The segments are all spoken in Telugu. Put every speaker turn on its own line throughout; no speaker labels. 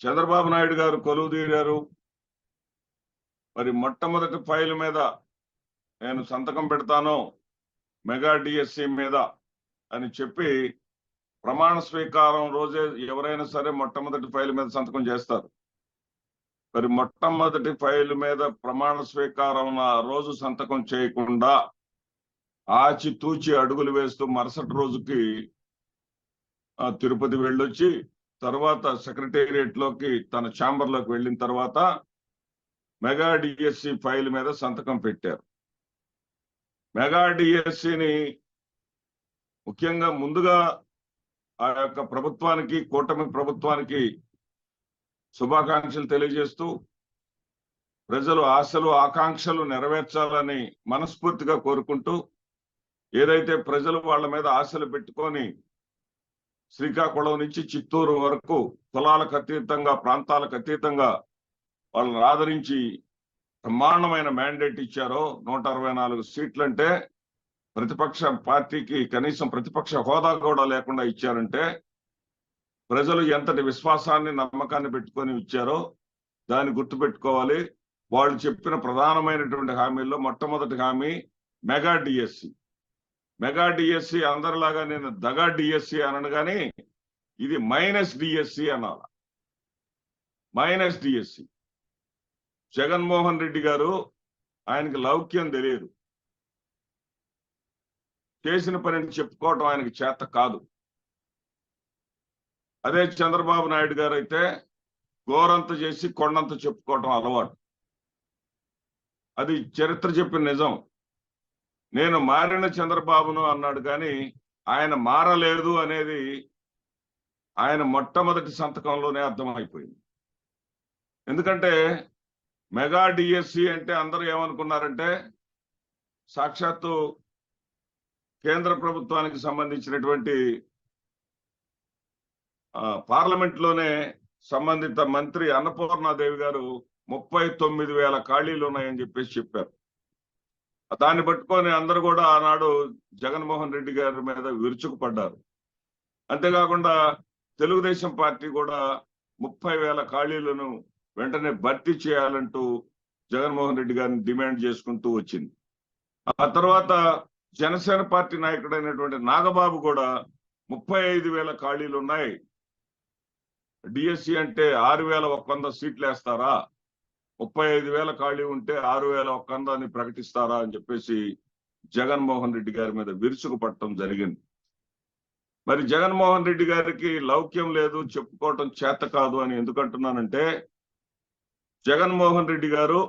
చంద్రబాబు నాయుడు గారు కొలువు తీరారు. మరి మొట్టమొదటి ఫైల్ మీద నేను సంతకం పెడతాను మెగా డిఎస్సి మీద అని చెప్పి ప్రమాణ స్వీకారం రోజే ఎవరైనా సరే మొట్టమొదటి ఫైల్ మీద సంతకం చేస్తారు. మరి మొట్టమొదటి ఫైల్ మీద ప్రమాణ స్వీకారం రోజు సంతకం చేయకుండా ఆచితూచి అడుగులు వేస్తూ మరుసటి రోజుకి తిరుపతి వెళ్ళొచ్చి తర్వాత సెక్రటేరియట్ లోకి తన ఛాంబర్ లోకి వెళ్ళిన తర్వాత మెగా డిఎస్సి ఫైల్ మీద సంతకం పెట్టారు. మెగా డిఎస్సిని ముఖ్యంగా ముందుగా ఆ యొక్క ప్రభుత్వానికి, కూటమి ప్రభుత్వానికి శుభాకాంక్షలు తెలియజేస్తూ ప్రజలు ఆశలు ఆకాంక్షలు నెరవేర్చాలని మనస్ఫూర్తిగా కోరుకుంటూ, ఏదైతే ప్రజలు వాళ్ళ మీద ఆశలు పెట్టుకొని శ్రీకాకుళం నుంచి చిత్తూరు వరకు కులాలకు అతీతంగా, ప్రాంతాలకు అతీతంగా వాళ్ళని ఆదరించి బ్రహ్మాండమైన మ్యాండేట్ ఇచ్చారో 164 సీట్లంటే ప్రతిపక్ష పార్టీకి కనీసం ప్రతిపక్ష హోదా కూడా లేకుండా ఇచ్చారంటే ప్రజలు ఎంతటి విశ్వాసాన్ని, నమ్మకాన్ని పెట్టుకొని ఇచ్చారో దాన్ని గుర్తుపెట్టుకోవాలి. వాళ్ళు చెప్పిన ప్రధానమైనటువంటి హామీల్లో మొట్టమొదటి హామీ మెగా డిఎస్సి. మెగా డిఎస్సి అందరిలాగా నేను దగా డిఎస్సి అనను, కానీ ఇది మైనస్ డిఎస్సి అనాల. Minus DSC. జగన్మోహన్ రెడ్డి గారు ఆయనకి లౌక్యం తెలియదు, చేసిన పనిని చెప్పుకోవటం ఆయనకి చేత కాదు. అదే చంద్రబాబు నాయుడు గారు అయితే గోరంత చేసి కొండంత చెప్పుకోవటం అలవాటు. అది చరిత్ర చెప్పిన నిజం. నేను మారిన చంద్రబాబును అన్నాడు, కానీ ఆయన మారలేదు అనేది ఆయన మొట్టమొదటి సంతకంలోనే అర్థమైపోయింది. ఎందుకంటే మెగా డిఎస్సి అంటే అందరూ ఏమనుకున్నారంటే సాక్షాత్తు కేంద్ర ప్రభుత్వానికి సంబంధించినటువంటి పార్లమెంట్ లోనే సంబంధిత మంత్రి అన్నపూర్ణాదేవి గారు 39,000 ఖాళీలు ఉన్నాయని చెప్పారు. దాన్ని పట్టుకొని అందరూ కూడా ఆనాడు జగన్మోహన్ రెడ్డి గారి మీద విరుచుకుపడ్డారు. అంతేకాకుండా తెలుగుదేశం పార్టీ కూడా 30,000 ఖాళీలను వెంటనే భర్తీ చేయాలంటూ జగన్మోహన్ రెడ్డి గారిని డిమాండ్ చేసుకుంటూ వచ్చింది. ఆ తర్వాత జనసేన పార్టీ నాయకుడైనటువంటి నాగబాబు కూడా 35,000 ఖాళీలు ఉన్నాయి, డిఎస్సి అంటే 6,100 సీట్లు వేస్తారా, 35,000 ఖాళీ ఉంటే 6,100 అని ప్రకటిస్తారా అని చెప్పేసి జగన్మోహన్ రెడ్డి గారి మీద విరుచుకుపడటం జరిగింది. మరి జగన్మోహన్ రెడ్డి గారికి లౌక్యం లేదు, చెప్పుకోవటం చేత కాదు అని ఎందుకంటున్నానంటే, జగన్మోహన్ రెడ్డి గారు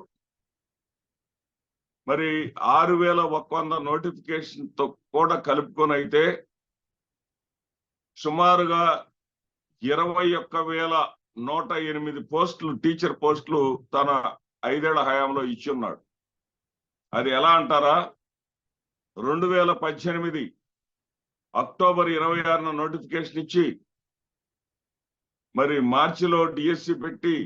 మరి 6,100 నోటిఫికేషన్ తో కూడా కలుపుకొని అయితే సుమారుగా 21,108 పోస్టులు, టీచర్ పోస్టులు తన 5 ఏళ్ల హయాంలో ఇచ్చి ఉన్నాడు. అది ఎలా అంటారా, 2018 అక్టోబర్ 26న నోటిఫికేషన్ ఇచ్చి మరి మార్చిలో డిఎస్సి పెట్టి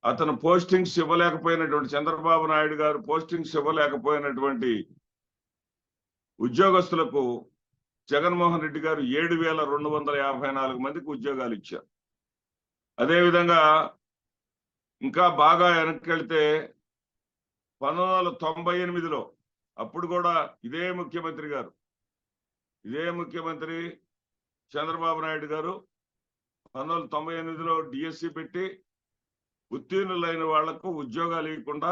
అతను పోస్టింగ్స్ ఇవ్వలేకపోయినటువంటి, చంద్రబాబు నాయుడు గారు పోస్టింగ్స్ ఇవ్వలేకపోయినటువంటి ఉద్యోగస్తులకు జగన్మోహన్ రెడ్డి గారు 7,254 మందికి ఉద్యోగాలు ఇచ్చారు. అదేవిధంగా ఇంకా బాగా వెనక్కి 1998లో అప్పుడు కూడా ఇదే ముఖ్యమంత్రి చంద్రబాబు నాయుడు గారు 1998లో డిఎస్సి పెట్టి ఉత్తీర్ణులైన వాళ్లకు ఉద్యోగాలు ఇవ్వకుండా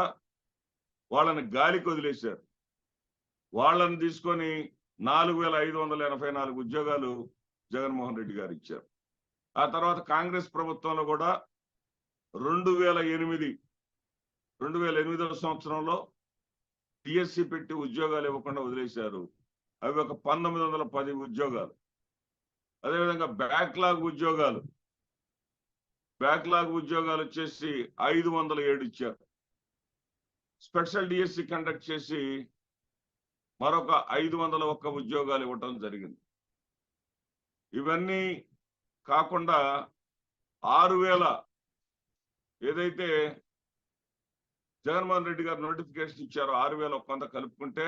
వాళ్ళని గాలికి వదిలేశారు. వాళ్ళని తీసుకొని 4,584 ఉద్యోగాలు జగన్మోహన్ రెడ్డి గారు ఇచ్చారు. ఆ తర్వాత కాంగ్రెస్ ప్రభుత్వంలో కూడా 2008వ సంవత్సరంలో డిఎస్సి పెట్టి ఉద్యోగాలు ఇవ్వకుండా వదిలేశారు. అవి ఒక 1,910 ఉద్యోగాలు. అదేవిధంగా బ్యాక్లాగ్ ఉద్యోగాలు వచ్చేసి 507 ఇచ్చారు. స్పెషల్ డిఎస్సి కండక్ట్ చేసి మరొక 501 ఉద్యోగాలు ఇవ్వటం జరిగింది. ఇవన్నీ కాకుండా 6,000 ఏదైతే జగన్మోహన్ రెడ్డి గారు నోటిఫికేషన్ ఇచ్చారో 6,100 కలుపుకుంటే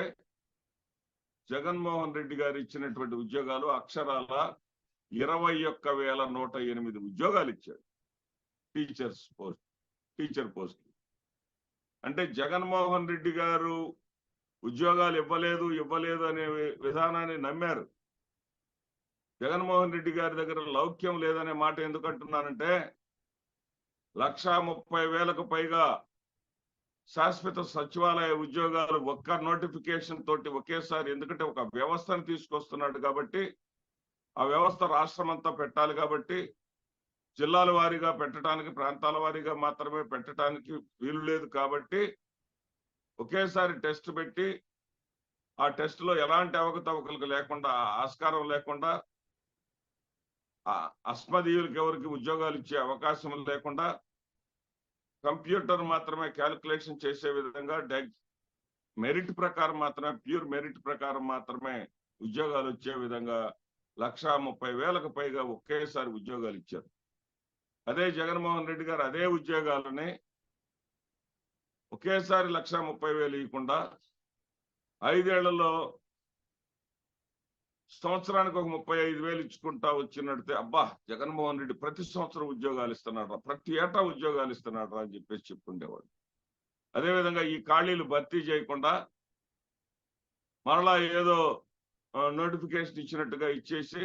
జగన్మోహన్ రెడ్డి గారు ఇచ్చినటువంటి ఉద్యోగాలు అక్షరాల 21,108 ఉద్యోగాలు ఇచ్చారు. Teacher post. అంటే జగన్మోహన్ రెడ్డి గారు ఉద్యోగాలు ఇవ్వలేదు అనే విధానాన్ని నమ్మారు. జగన్మోహన్ రెడ్డి గారి దగ్గర లౌక్యం లేదనే మాట ఎందుకు అంటున్నానంటే 1,30,000కు పైగా శాశ్వత సచివాలయ ఉద్యోగాలు ఒక్క నోటిఫికేషన్ తోటి ఒకేసారి, ఎందుకంటే ఒక వ్యవస్థను తీసుకొస్తున్నాడు కాబట్టి ఆ వ్యవస్థ రాష్ట్రం అంతా పెట్టాలి కాబట్టి జిల్లాల వారీగా పెట్టడానికి, ప్రాంతాల వారీగా మాత్రమే పెట్టడానికి వీలు లేదు కాబట్టి ఒకేసారి టెస్ట్ పెట్టి ఆ టెస్ట్ లో ఎలాంటి అవకతవకలకు లేకుండా, ఆస్కారం లేకుండా, అస్మదీయులకు ఎవరికి ఉద్యోగాలు ఇచ్చే అవకాశం లేకుండా కంప్యూటర్ మాత్రమే క్యాలిక్యులేషన్ చేసే విధంగా మెరిట్ ప్రకారం మాత్రమే, ప్యూర్ మెరిట్ ప్రకారం మాత్రమే ఉద్యోగాలు వచ్చే విధంగా 1,30,000కు పైగా ఒకేసారి ఉద్యోగాలు ఇచ్చారు. అదే జగన్మోహన్ రెడ్డి గారు అదే ఉద్యోగాలని ఒకేసారి 1,30,000 ఇవ్వకుండా 5 ఏళ్లలో సంవత్సరానికి ఒక 35,000 ఇచ్చుకుంటా వచ్చినట్టే, అబ్బా జగన్మోహన్ రెడ్డి ప్రతి సంవత్సరం ఉద్యోగాలు ఇస్తున్నాడు, ప్రతి ఏటా ఉద్యోగాలు ఇస్తున్నాడు అని చెప్పేసి చెప్పుకుండేవాడు. అదేవిధంగా ఈ ఖాళీలు భర్తీ చేయకుండా మరలా ఏదో నోటిఫికేషన్ ఇచ్చినట్టుగా ఇచ్చేసి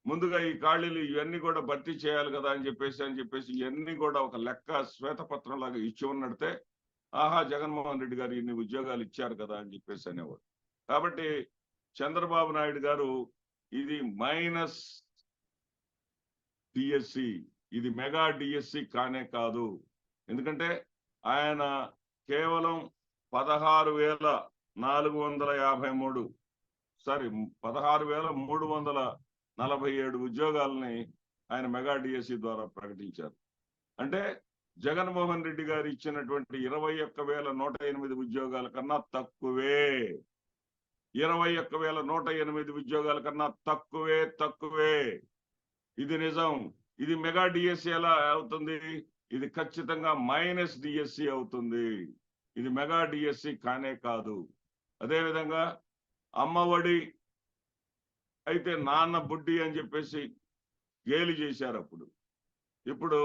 ముందుగా ఈ ఖాళీలు ఇవన్నీ కూడా భర్తీ చేయాలి కదా అని చెప్పేసి ఇవన్నీ కూడా ఒక లెక్క శ్వేతపత్రం లాగా ఇచ్చి ఉన్నట్టే, ఆహా జగన్మోహన్ రెడ్డి గారు ఇన్ని ఉద్యోగాలు ఇచ్చారు కదా అని చెప్పేసి అనేవాడు. కాబట్టి చంద్రబాబు నాయుడు గారు ఇది మైనస్ డిఎస్సి, ఇది మెగా డిఎస్సి కానే కాదు. ఎందుకంటే ఆయన కేవలం 16,347 ఉద్యోగాలని ఆయన మెగా డిఎస్సి ద్వారా ప్రకటించారు. అంటే జగన్మోహన్ రెడ్డి గారు ఇచ్చినటువంటి 21,108 ఉద్యోగాల కన్నా తక్కువే. 21,108 ఉద్యోగాల కన్నా తక్కువే. ఇది నిజం. ఇది మెగా డిఎస్సి ఎలా అవుతుంది? ఇది ఖచ్చితంగా మైనస్ డిఎస్సి అవుతుంది. ఇది మెగా డిఎస్సి కానే కాదు. అదేవిధంగా అమ్మఒడి అయితే నాన్న బుడ్డి అని చెప్పేసి గేలి చేశారు అప్పుడు. ఇప్పుడు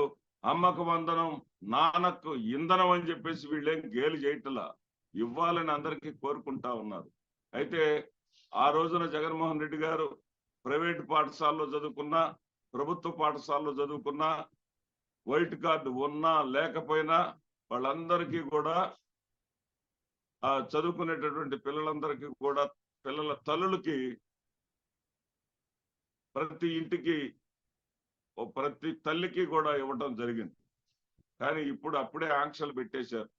అమ్మకు వందనం, నాన్నకు ఇంధనం అని చెప్పేసి వీళ్ళేం గేలి చేయట్లా, ఇవ్వాలని అందరికీ కోరుకుంటా ఉన్నారు. అయితే ఆ రోజున జగన్మోహన్ రెడ్డి గారు ప్రైవేటు పాఠశాలలో చదువుకున్నా, ప్రభుత్వ పాఠశాలలో చదువుకున్నా, వైట్ కార్డు ఉన్నా లేకపోయినా వాళ్ళందరికీ కూడా చదువుకునేటటువంటి పిల్లలందరికీ కూడా, పిల్లల తల్లులకి ప్రతి ఇంటికి ప్రతి తల్లికి కూడా ఇవ్వటం జరిగింది. కానీ ఇప్పుడు అప్పుడే ఆంక్షలు పెట్టేశారు.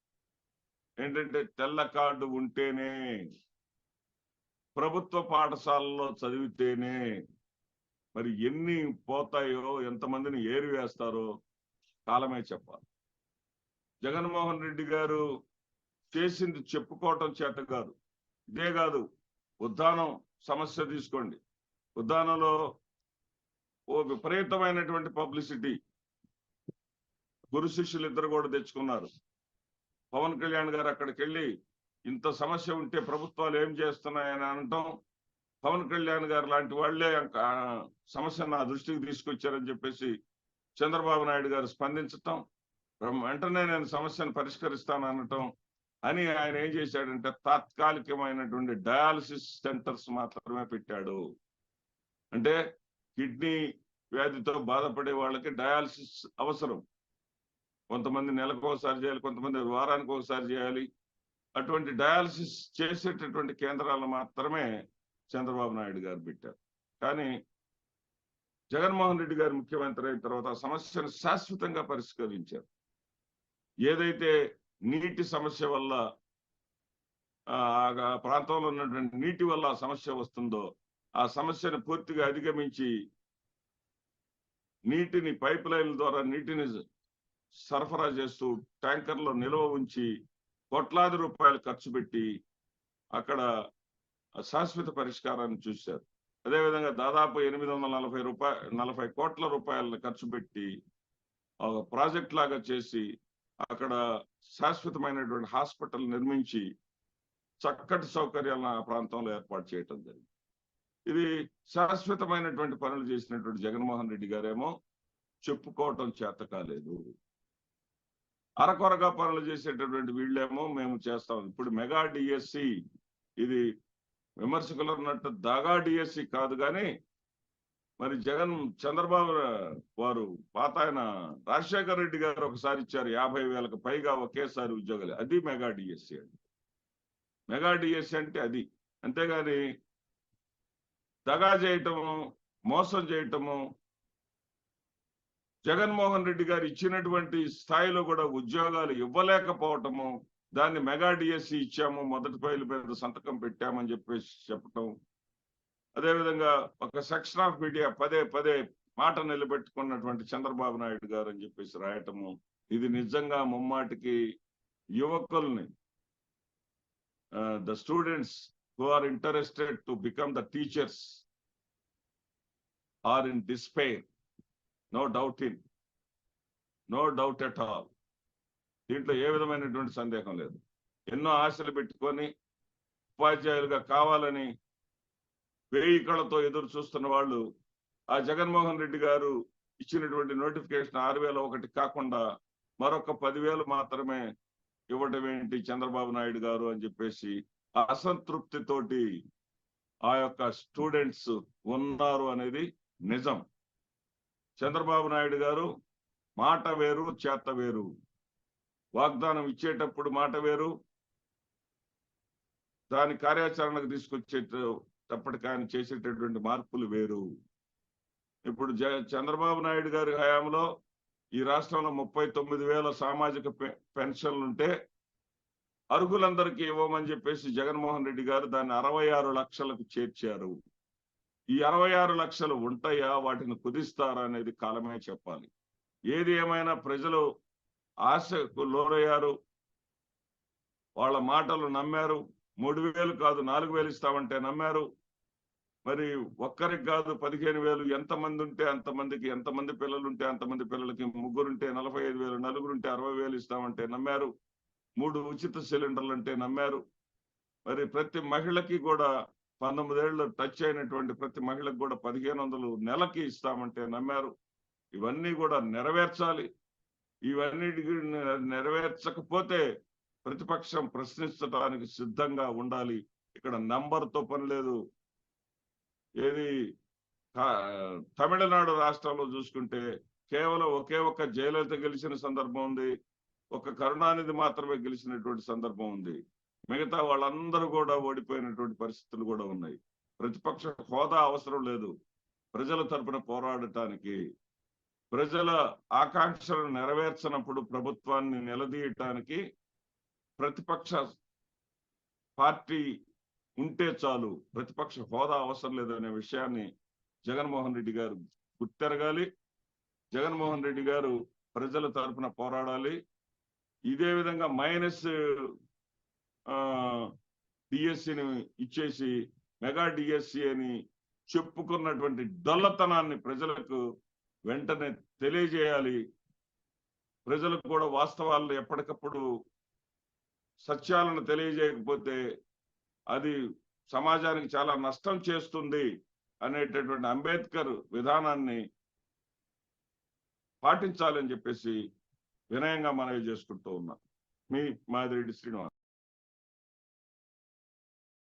ఏంటంటే తెల్ల కార్డు ఉంటేనే, ప్రభుత్వ పాఠశాలలో చదివితేనే. మరి ఎన్ని పోతాయో, ఎంతమందిని ఏరివేస్తారో కాలమే చెప్పాలి. జగన్మోహన్ రెడ్డి గారు చేసింది చెప్పుకోవటం చేత కాదు. ఇదే కాదు, ఉద్దానం సమస్య తీసుకోండి. ఉద్దానంలో ఓ విపరీతమైనటువంటి పబ్లిసిటీ గురు శిష్యులు ఇద్దరు కూడా తెచ్చుకున్నారు. పవన్ కళ్యాణ్ గారు అక్కడికి వెళ్ళి ఇంత సమస్య ఉంటే ప్రభుత్వాలు ఏం చేస్తున్నాయని అనటం, పవన్ కళ్యాణ్ గారు లాంటి వాళ్లే సమస్య నా దృష్టికి తీసుకొచ్చారని చెప్పేసి చంద్రబాబు నాయుడు గారు స్పందించటం, వెంటనే నేను సమస్యను పరిష్కరిస్తాను అనటం అని ఆయన ఏం చేశాడంటే తాత్కాలికమైనటువంటి డయాలసిస్ సెంటర్స్ మాత్రమే పెట్టాడు. అంటే కిడ్నీ వ్యాధితో బాధపడే వాళ్ళకి డయాలసిస్ అవసరం. కొంతమంది నెలకు ఒకసారి చేయాలి, కొంతమంది వారానికి ఒకసారి చేయాలి. అటువంటి డయాలసిస్ చేసేటటువంటి కేంద్రాలను మాత్రమే చంద్రబాబు నాయుడు గారు పెట్టారు. కానీ జగన్మోహన్ రెడ్డి గారు ముఖ్యమంత్రి అయిన తర్వాత సమస్యను శాశ్వతంగా పరిష్కరించారు. ఏదైతే నీటి సమస్య వల్ల ఆ ప్రాంతంలో ఉన్నటువంటి నీటి వల్ల సమస్య వస్తుందో ఆ సమస్యను పూర్తిగా అధిగమించి నీటిని పైప్ లైన్ల ద్వారా నీటిని సరఫరా చేస్తూ ట్యాంకర్లో నిల్వ ఉంచి కోట్లాది రూపాయలు ఖర్చు పెట్టి అక్కడ శాశ్వత పరిష్కారాన్ని చూశారు. అదేవిధంగా దాదాపు 840 కోట్ల రూపాయలను ఖర్చు పెట్టి ఒక ప్రాజెక్ట్ లాగా చేసి అక్కడ శాశ్వతమైనటువంటి హాస్పిటల్ నిర్మించి చక్కటి సౌకర్యాలను ఆ ప్రాంతంలో ఏర్పాటు చేయటం జరిగింది. ఇది శాశ్వతమైనటువంటి పనులు చేసినటువంటి జగన్మోహన్ రెడ్డి గారేమో చెప్పుకోవటం చేత కాలేదు. అరకొరగా పనులు చేసేటటువంటి వీళ్ళేమో మేము చేస్తాం. ఇప్పుడు మెగా డిఎస్సి ఇది విమర్శకులు అన్నట్టు దగా డిఎస్సి కాదు, కానీ మరి చంద్రబాబు వారు పాత ఆయన రాజశేఖర రెడ్డి గారు ఒకసారి ఇచ్చారు 50,000కు పైగా ఒకేసారి ఉద్యోగాలు. అది మెగా డిఎస్సి అండి. మెగా డిఎస్సి అంటే అది. అంతేగాని దగా చేయటము, మోసం చేయటము, జగన్మోహన్ రెడ్డి గారు ఇచ్చినటువంటి స్థాయిలో కూడా ఉద్యోగాలు ఇవ్వలేకపోవటము, దాన్ని మెగా డిఎస్సి ఇచ్చాము, మొదటి ఫైల్ మీద సంతకం పెట్టామని చెప్పేసి చెప్పటం, అదేవిధంగా ఒక సెక్షన్ ఆఫ్ మీడియా పదే పదే మాట నిలబెట్టుకున్నటువంటి చంద్రబాబు నాయుడు గారు అని చెప్పేసి రాయటము, ఇది నిజంగా ముమ్మాటికి యువకుల్ని, the students who are interested to become the teachers are in despair. No doubt at all. దీంట్లో ఏ విధమైనటువంటి సందేహం లేదు. ఎన్నో ఆశలు పెట్టుకొని ఉపాధ్యాయులుగా కావాలని వేయి కళ్ళతో ఎదురు చూస్తున్న వాళ్ళు ఆ జగన్మోహన్ రెడ్డి గారు ఇచ్చినటువంటి నోటిఫికేషన్ 6,001 కాకుండా మరొక 10,000 మాత్రమే ఇవ్వటం ఏంటి చంద్రబాబు నాయుడు గారు అని చెప్పేసి అసంతృప్తితోటి ఆ యొక్క స్టూడెంట్స్ ఉన్నారు అనేది నిజం. చంద్రబాబు నాయుడు గారు మాట వేరు, చేత వేరు. వాగ్దానం ఇచ్చేటప్పుడు మాట వేరు, దాని కార్యాచరణకు తీసుకొచ్చేటప్పటికి ఆయన చేసేటటువంటి మార్పులు వేరు. ఇప్పుడు చంద్రబాబు నాయుడు గారి హయాంలో ఈ రాష్ట్రంలో 39,000 సామాజిక పెన్షన్లుంటే అర్హులందరికీ ఇవ్వమని చెప్పేసి జగన్మోహన్ రెడ్డి గారు దాన్ని 66 లక్షలకు చేర్చారు. ఈ 66 లక్షలు ఉంటాయా, వాటిని కుదిస్తారా అనేది కాలమే చెప్పాలి. ఏది ఏమైనా ప్రజలు ఆశకు లోనయ్యారు, వాళ్ళ మాటలు నమ్మారు. 3,000 కాదు 4,000 ఇస్తామంటే నమ్మారు. మరి ఒక్కరికి కాదు 15,000, ఎంతమంది ఉంటే అంతమందికి, ఎంతమంది పిల్లలు ఉంటే అంతమంది పిల్లలకి, ముగ్గురుంటే 45,000, నలుగురుంటే 60,000 ఇస్తామంటే నమ్మారు. 3 ఉచిత సిలిండర్లు అంటే నమ్మారు. మరి ప్రతి మహిళకి కూడా 19 ఏళ్ళు టచ్ అయినటువంటి ప్రతి మహిళకు కూడా 1,500 నెలకి ఇస్తామంటే నమ్మారు. ఇవన్నీ కూడా నెరవేర్చాలి. ఇవన్నిటికి నెరవేర్చకపోతే ప్రతిపక్షం ప్రశ్నించడానికి సిద్ధంగా ఉండాలి. ఇక్కడ నంబర్తో పని లేదు. ఏది తమిళనాడు రాష్ట్రంలో చూసుకుంటే కేవలం ఒకే ఒక్క జయలలిత గెలిచిన సందర్భం ఉంది, ఒక కరుణానిధి మాత్రమే గెలిచినటువంటి సందర్భం ఉంది. మిగతా వాళ్ళందరూ కూడా ఓడిపోయినటువంటి పరిస్థితులు కూడా ఉన్నాయి. ప్రతిపక్ష హోదా అవసరం లేదు ప్రజల తరపున పోరాడటానికి. ప్రజల ఆకాంక్షలను నెరవేర్చినప్పుడు ప్రభుత్వాన్ని నిలదీయటానికి ప్రతిపక్ష పార్టీ ఉంటే చాలు, ప్రతిపక్ష హోదా అవసరం లేదనే విషయాన్ని జగన్మోహన్ రెడ్డి గారు గుర్తెరగాలి. జగన్మోహన్ రెడ్డి గారు ప్రజల తరపున పోరాడాలి. ఇదే విధంగా మైనస్ డిఎస్సిని ఇచ్చేసి మెగా డిఎస్సి అని చెప్పుకున్నటువంటి డొల్లతనాన్ని ప్రజలకు వెంటనే తెలియజేయాలి. ప్రజలకు కూడా వాస్తవాలను ఎప్పటికప్పుడు సత్యాలను తెలియజేయకపోతే అది సమాజానికి చాలా నష్టం చేస్తుంది అనేటటువంటి అంబేద్కర్ విధానాన్ని పాటించాలని చెప్పేసి వినయంగా మనవి చేసుకుంటూ ఉన్నా. మీ మాదిరెడ్డి శ్రీనివాస్.